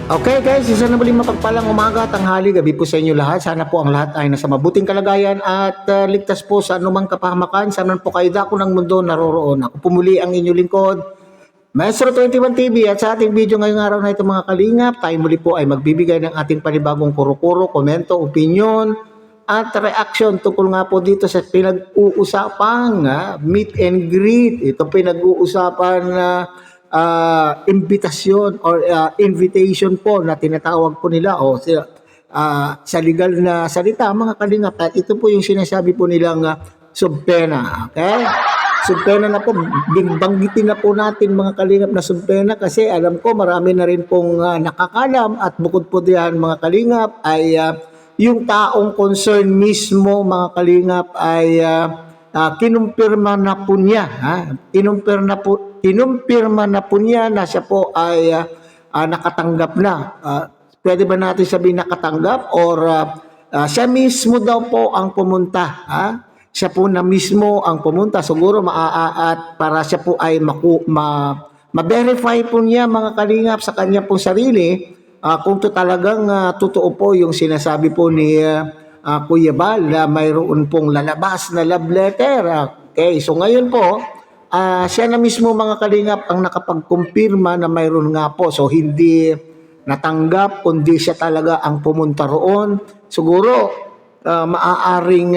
Okay guys, isa na muli mapagpalang umaga, tanghali, gabi po sa inyo lahat. Sana po ang lahat ay nasa mabuting kalagayan at ligtas po sa anumang kapahamakan. Sana po kayo dako ng mundo naroroon. Ako pumuli ang inyong lingkod, Maestro 21 TV, at sa ating video ngayong araw na ito mga kalingap, tayo muli po ay magbibigay ng ating panibagong kuro-kuro, komento, opinion at reaction tungkol nga po dito sa pinag-uusapang meet and greet. Ito pinag-uusapan na imbitasyon or invitation po na tinatawag po nila o sa legal na salita mga kalingap, at ito po yung sinasabi po nilang subpena. Okay? Subpena na po, banggitin na po natin mga kalingap na subpena kasi alam ko marami na rin pong nakakalam, at bukod po diyan mga kalingap ay yung taong concern mismo mga kalingap ay kinumpirma na po niya, kinumpirma na po niya na siya po ay nakatanggap na. Pwede ba natin sabihin nakatanggap or siya mismo daw po ang pumunta? Siya po na mismo ang pumunta. Siguro at para siya po ay ma-verify po niya mga kalingap sa kanya pong sarili kung talagang totoo po yung sinasabi po ni Kuya Bal na mayroon pong lalabas na love letter. Okay, so ngayon po, siya na mismo mga kalingap ang nakapagkumpirma na mayroon nga po. So hindi natanggap, kundi siya talaga ang pumunta roon. Siguro maaaring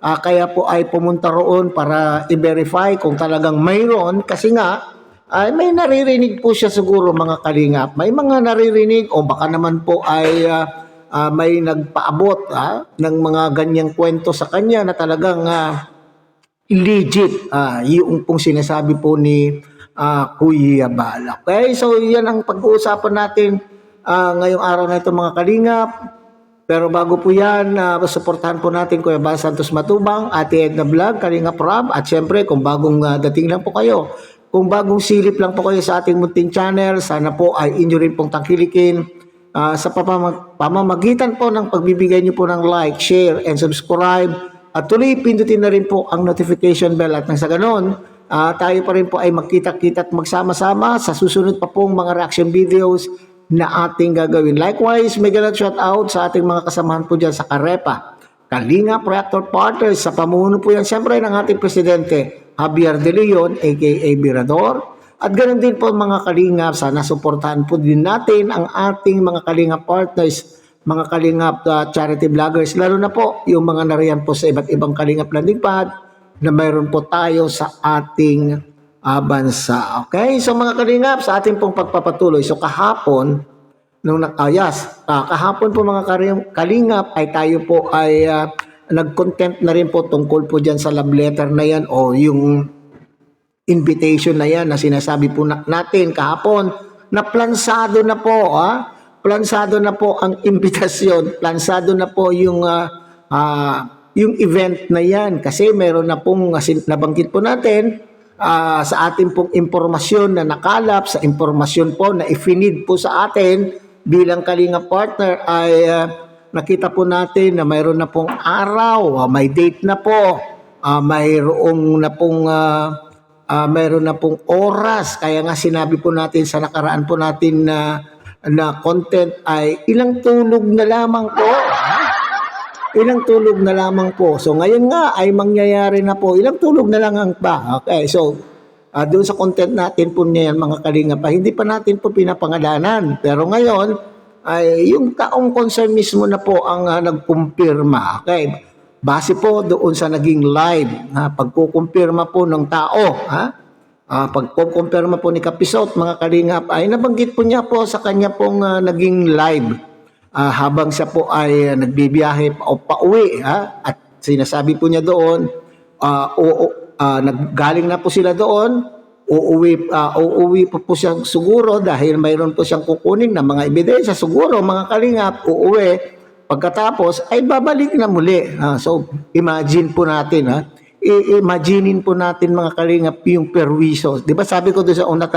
kaya po ay pumunta roon para i-verify kung talagang mayroon, kasi nga ay may naririnig po siya siguro mga kalingap. May mga naririnig o baka naman po ay may nagpaabot ng mga ganyang kwento sa kanya na talagang legit, yung pong sinasabi po ni Kuya Bal. Okay, so yan ang pag-uusapan natin ngayong araw na ito mga kalingap. Pero bago po yan, suportahan po natin Kuya Bal Santos Matubang, Ate Edna Vlog, Kalingap Rob, at syempre kung bagong dating lang po kayo, kung bagong silip lang po kayo sa ating munting channel, sana po ay inyo rin pong tangkilikin sa pamamagitan po ng pagbibigay niyo po ng like, share, and subscribe. At tuloy pindutin na rin po ang notification bell, at nang sa ganon, tayo pa rin po ay magkita-kita at magsama-sama sa susunod pa pong mga reaction videos na ating gagawin. Likewise, may galat shout out sa ating mga kasamahan po dyan sa Karepa, Kalingap Reactor Partners, sa pamuno po yan siyempre ng ating Presidente Javier De Leon aka Virador. At ganoon din po mga kalingap, sana suportahan po din natin ang ating mga Kalingap Partners, mga Kalingap charity vloggers, lalo na po yung mga nariyan po sa iba't ibang Kalingap landing pad na mayroon po tayo sa ating bansa. Okay, so mga kalingap, sa ating pong pagpapatuloy, so kahapon kahapon po mga kalingap ay tayo po ay nag-content na rin po tungkol po dyan sa love letter na yan o yung invitation na yan na sinasabi po natin kahapon na plansado na po, plansado na po ang imbitasyon, plansado na po yung event na yan, kasi meron na pong nabanggit po natin sa ating pong impormasyon na nakalap, sa impormasyon po na i-feed po sa atin bilang Kalingap Partner, ay nakita po natin na mayroon na pong araw, may date na po, mayroon na pong oras. Kaya nga sinabi po natin sa nakaraan po natin na content ay ilang tulog na lamang po. Ilang tulog na lamang po. So ngayon nga ay mangyayari na po. Ilang tulog na lang ang pa. Okay, so doon sa content natin po niyan mga kalingap, hindi pa natin po pinapangalanan. Pero ngayon ay yung taong concern mismo na po ang nagkumpirma. Okay, base po doon sa naging live, pagkukumpirma po ng tao, pagkukumpirma po ni Kapisot mga kalingap, ay nabanggit po niya po sa kanya pong naging live. Habang siya po ay nagbibiyahe o pauwi, at sinasabi po niya doon, naggaling na po sila doon, uuwi po siya siguro dahil mayroon po siyang kukunin na mga ebidensya, siguro mga kalingap, uuwi, pagkatapos ay babalik na muli. So imagine po natin, imaginein po natin mga kalingap yung perwiso. Di ba sabi ko doon sa una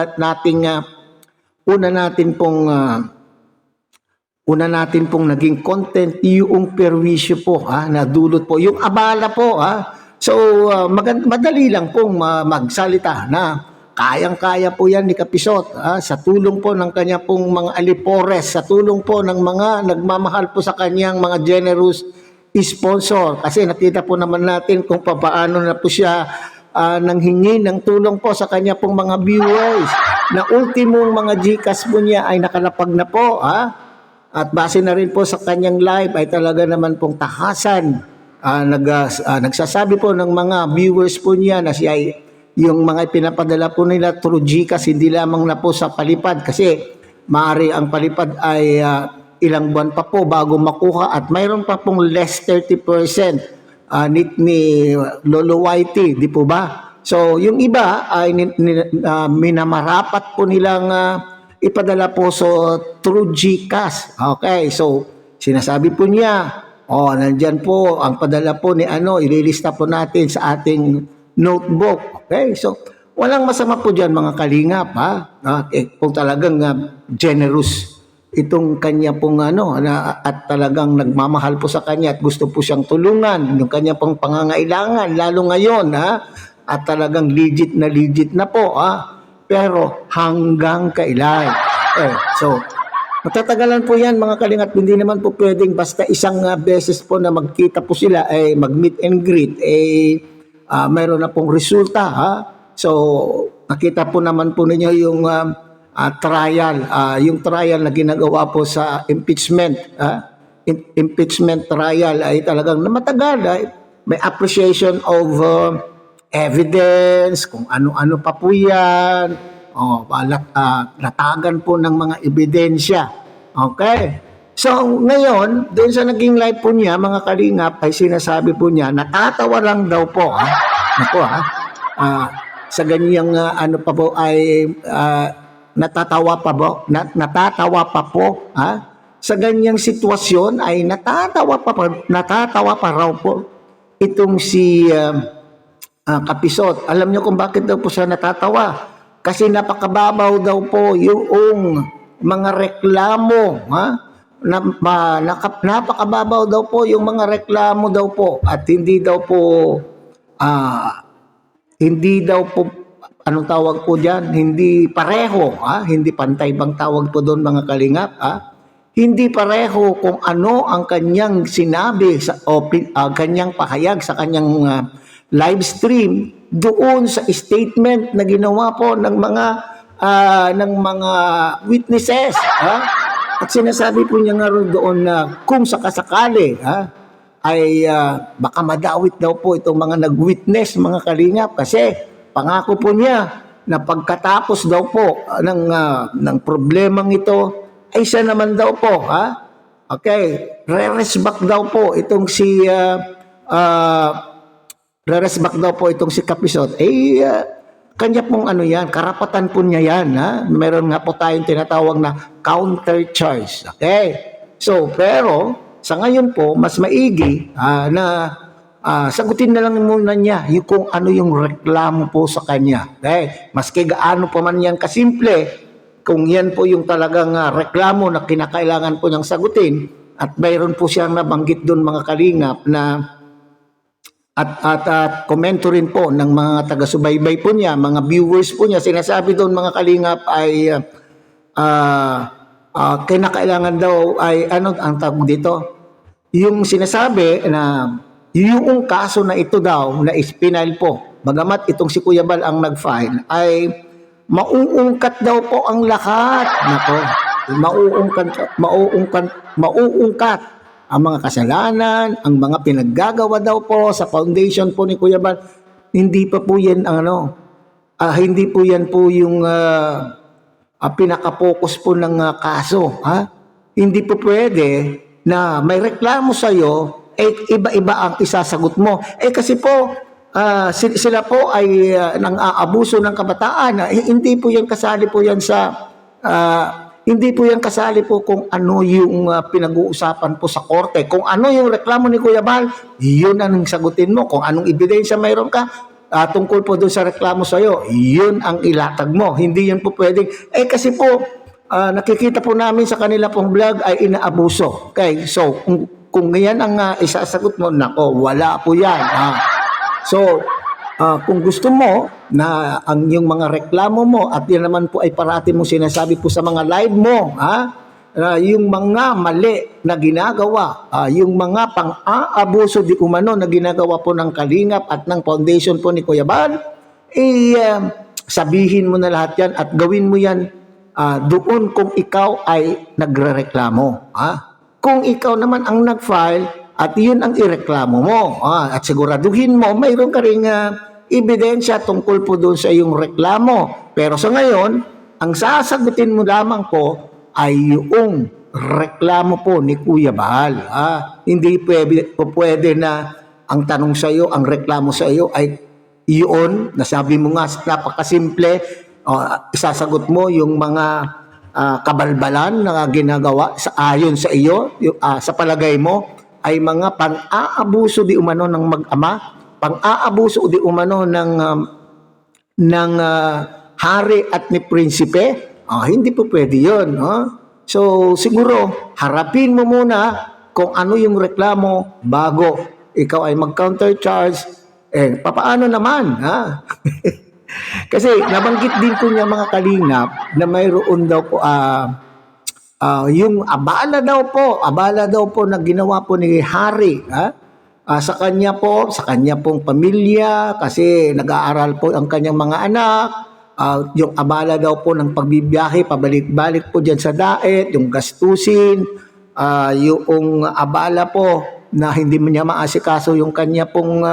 natin pong naging content, yung perwisyo po, nadulot po, yung abala po. So, madali lang pong magsalita na kayang-kaya po yan ni Kapisot, sa tulong po ng kanya pong mga alipores, sa tulong po ng mga nagmamahal po sa kanyang mga generous sponsor. Kasi nakita po naman natin kung paano na po siya nanghingi ng tulong po sa kanya pong mga viewers. Na ultimong mga GCash po niya ay nakalapag na po. At base na rin po sa kanyang live ay talaga naman pong tahasan. Nagsasabi po ng mga viewers po niya na siya ay yung mga pinapadala po nila through GCash, hindi lamang na po sa palipad kasi maaari ang palipad ay ilang buwan pa po bago makuha at mayroon pa pong less 30% ni Lolo Whitey, di po ba? So yung iba ay minamarapat po nilang ipadala po through GCash. Okay, so sinasabi po niya, nandyan po ang padala po ni ililista po natin sa ating notebook. Okay, so walang masama po dyan mga kalingap, kung talagang generous itong kanya pong at talagang nagmamahal po sa kanya at gusto po siyang tulungan yung kanya pong pangangailangan lalo ngayon at talagang legit na po pero hanggang kailan so matatagalan po yan mga kalingap, hindi naman po pwedeng basta isang beses po na magkita po sila mag-meet and greet mayroon na pong resulta so nakita po naman po ninyo yung trial, yung trial na ginagawa po sa impeachment, impeachment trial ay talagang matagal. May appreciation of evidence, kung ano-ano pa po yan, natagan po ng mga ebidensya. Okay? So, ngayon, doon sa naging live po niya, mga kalingap, ay sinasabi po niya, natatawa lang daw po, Naku, sa ganyang pa po ay natatawa pa po sa ganyang sitwasyon ay natatawa pa raw po itong si Kapisot. Alam niyo kung bakit daw po siya natatawa? Kasi napakababaw daw po yung mga reklamo napakababaw daw po yung mga reklamo daw po at hindi daw po anong tawag po dyan? Hindi pareho, hindi pantay bang tawag po doon mga kalingap, Hindi pareho kung ano ang kanyang sinabi kanyang pahayag sa kanyang live stream doon sa statement na ginawa po ng mga witnesses, At sinasabi po niya nga doon na kung sakasakali, ay baka madawit daw po itong mga nag-witness mga kalingap kasi pangako po niya na pagkatapos daw po ng problemang ito ay siya naman daw po okay, re-resback daw po itong si Kapisot kanya pong yan, karapatan po niya yan meron nga po tayong tinatawag na counter charge. Okay, so pero sa ngayon po mas maigi na sagutin na lang muna niya yung kung ano yung reklamo po sa kanya. Okay? Maski gaano pa man yan kasimple, kung yan po yung talagang reklamo na kinakailangan po niyang sagutin at mayroon po siyang nabanggit doon mga kalingap na at komento rin po ng mga taga-subaybay po niya, mga viewers po niya, sinasabi doon mga kalingap ay kinakailangan daw ay ang tawag dito? Yung sinasabi na yung kaso na ito daw na ispinal po, bagamat itong si Kuya Bal ang nag-file, ay mauungkat daw po ang lahat. Nako, mauungkat ang mga kasalanan, ang mga pinaggagawa daw po sa foundation po ni Kuya Bal. Hindi pa po yan hindi po yan po yung pinaka-focus po ng kaso. Hindi po pwede na may reklamo sa'yo iba-iba ang isasagot mo. Kasi po, sila po ay nang-aabuso ng kabataan. Hindi po yan kasali po yan sa... hindi po yan kasali po kung ano yung pinag-uusapan po sa korte. Kung ano yung reklamo ni Kuya Bal, yun ang sagutin mo. Kung anong ebidensya mayroon ka, tungkol po doon sa reklamo sa'yo, yun ang ilatag mo. Hindi yun po pwedeng... kasi po, nakikita po namin sa kanila pong vlog ay inaabuso. Okay, so kung yan ang isasagot mo, nako, wala po yan. So, Kung gusto mo na ang yung mga reklamo mo at yan naman po ay parati mo sinasabi po sa mga live mo, yung mga mali na ginagawa, yung mga pang-aabuso di umano na ginagawa po ng Kalingap at ng foundation po ni Kuya Bal, sabihin mo na lahat yan at gawin mo yan doon kung ikaw ay nagrereklamo. Kung ikaw naman ang nag-file at yun ang ireklamo mo, at siguraduhin mo mayroon ka ring ebidensya tungkol po doon sa iyong reklamo. Pero sa ngayon, ang sasagutin mo lamang po ay yung reklamo po ni Kuya Bal. Hindi pwede na ang tanong sa iyo, ang reklamo sa iyo ay iyon, nasabi mo nga, napakasimple, isasagot mo yung mga kabalbalan na ginagawa ayon sa iyo, sa palagay mo, ay mga pang-aabuso di umano ng mag-ama, pang-aabuso di umano ng hari at ni prinsipe. Hindi po pwede yun. So siguro harapin mo muna kung ano yung reklamo bago ikaw ay mag-countercharge. Papaano naman? Kasi nabanggit din po niya mga kalingap na mayroon daw po yung abala daw po na ginawa po ni hari sa kanya pong pamilya kasi nag-aaral po ang kanyang mga anak. Yung abala daw po ng pagbibiyahe pabalik-balik po dyan sa daet, yung gastusin, yung abala po na hindi mo niya maasikaso yung kanya pong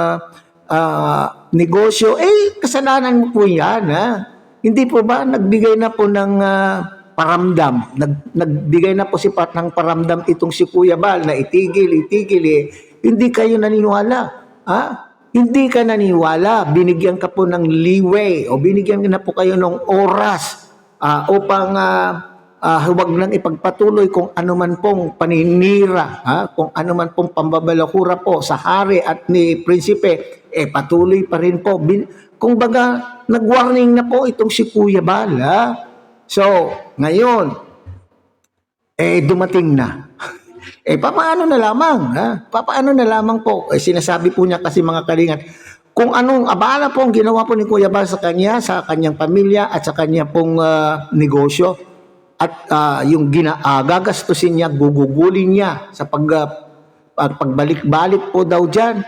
negosyo, kasalanan mo po yan. Hindi po ba nagbigay na po ng paramdam, nagbigay na po ng paramdam itong si Kuya Bal na itigil, hindi kayo naniniwala. Hindi ka naniwala, binigyan ka po ng leeway o binigyan na po kayo ng oras upang huwag nang ipagpatuloy kung anuman pong paninira, kung anuman pong pambabalakura po sa hari at ni prinsipe, patuloy pa rin po. Kung baga, nag-warning na po itong si Kuya Bal. So, ngayon, dumating na. Paano na lamang? Paano na lamang po? Sinasabi po niya kasi mga kalingat, kung anong abala po ang ginawa po ni Kuya Bal sa kanya, sa kanyang pamilya at sa kanya pong negosyo at yung gagastusin niya, gugugulin niya sa pagbalik-balik po daw dyan.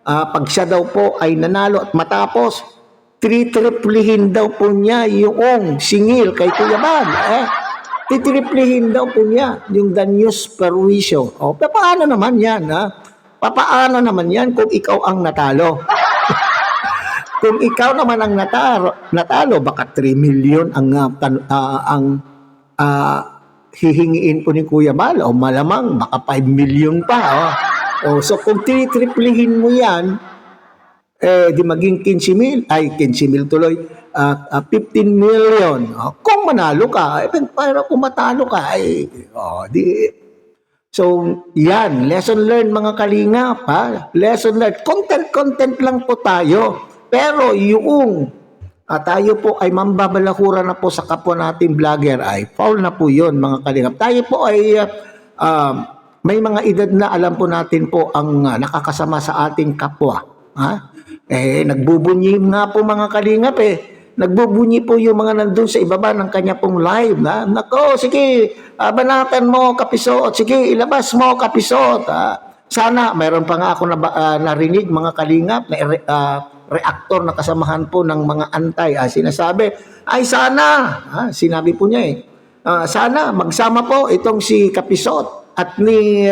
Pag siya daw po ay nanalo at matapos, triplihin daw po niya yung singil kay Kuya Bal. Titriplihin daw po niya yung Danyos Perwisyo. Paano naman yan? Paano naman yan kung ikaw ang natalo? Kung ikaw naman ang natalo, baka 3 million ang hihingiin po ni Kuya Bal. Malamang, baka 5 million pa. So kung titriplihin mo yan, di maging 15 mil tuloy, 15 million. Kung manalo ka, pero kung matalo ka, So, yan, lesson learned mga kalingap, lesson learned. Content lang po tayo. Pero yung tayo po ay mambabalakura na po sa kapwa nating vlogger, ay foul na po yun mga kalingap. Tayo po ay may mga edad na alam po natin po ang nakakasama sa ating kapwa. Nagbubunyi nga po mga kalingap Nagbubunyi po yung mga nandun sa ibaba ng kanya pong live. Nako, sige, banatan mo, kapisot. Sige, ilabas mo, kapisot. Sana, mayroon pa nga ako narinig mga kalingap na reaktor na kasamahan po ng mga antay. Sinasabi, sana, sinabi po niya sana magsama po itong si Kapisot at ni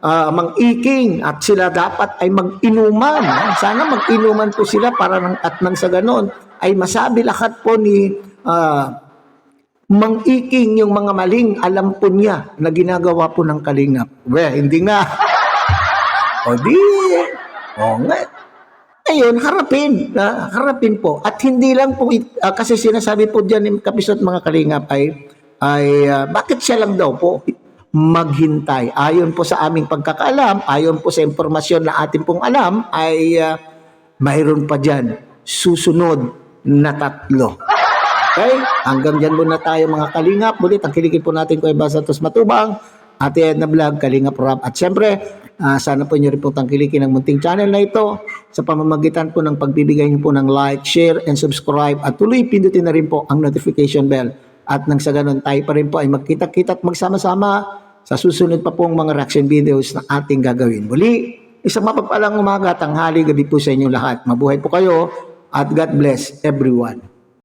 Mang Iking at sila dapat ay mag-inuman. Sana mag-inuman po sila para at nang sa ganon ay masabi lahat po ni Mang Iking yung mga maling alam po niya na ginagawa po ng kalingap. Hindi nga. Nga. Ngayon, harapin po. At hindi lang po, kasi sinasabi po dyan ni Kapisot mga kalingap ay bakit siya lang daw po maghintay. Ayon po sa aming pagkakaalam, ayon po sa impormasyon na ating pong alam, ay mayroon pa dyan susunod na 3. Okay? Hanggang dyan muna tayo mga kalingap. Muli, tangkilikin po natin ko Eva Santos Matubang, Ate Edna Vlog, Kalingap Rob. At syempre, Sana po nyo rin po tangkilikin ang munting channel na ito sa pamamagitan po ng pagbibigay nyo po ng like, share, and subscribe at tuloy pindutin na rin po ang notification bell. At nang sa ganun tayo pa rin po ay magkita-kita at magsama-sama sa susunod pa pong mga reaction videos na ating gagawin. Muli, isang mapagpalang umaga, tanghali, gabi po sa inyo lahat. Mabuhay po kayo at God bless everyone.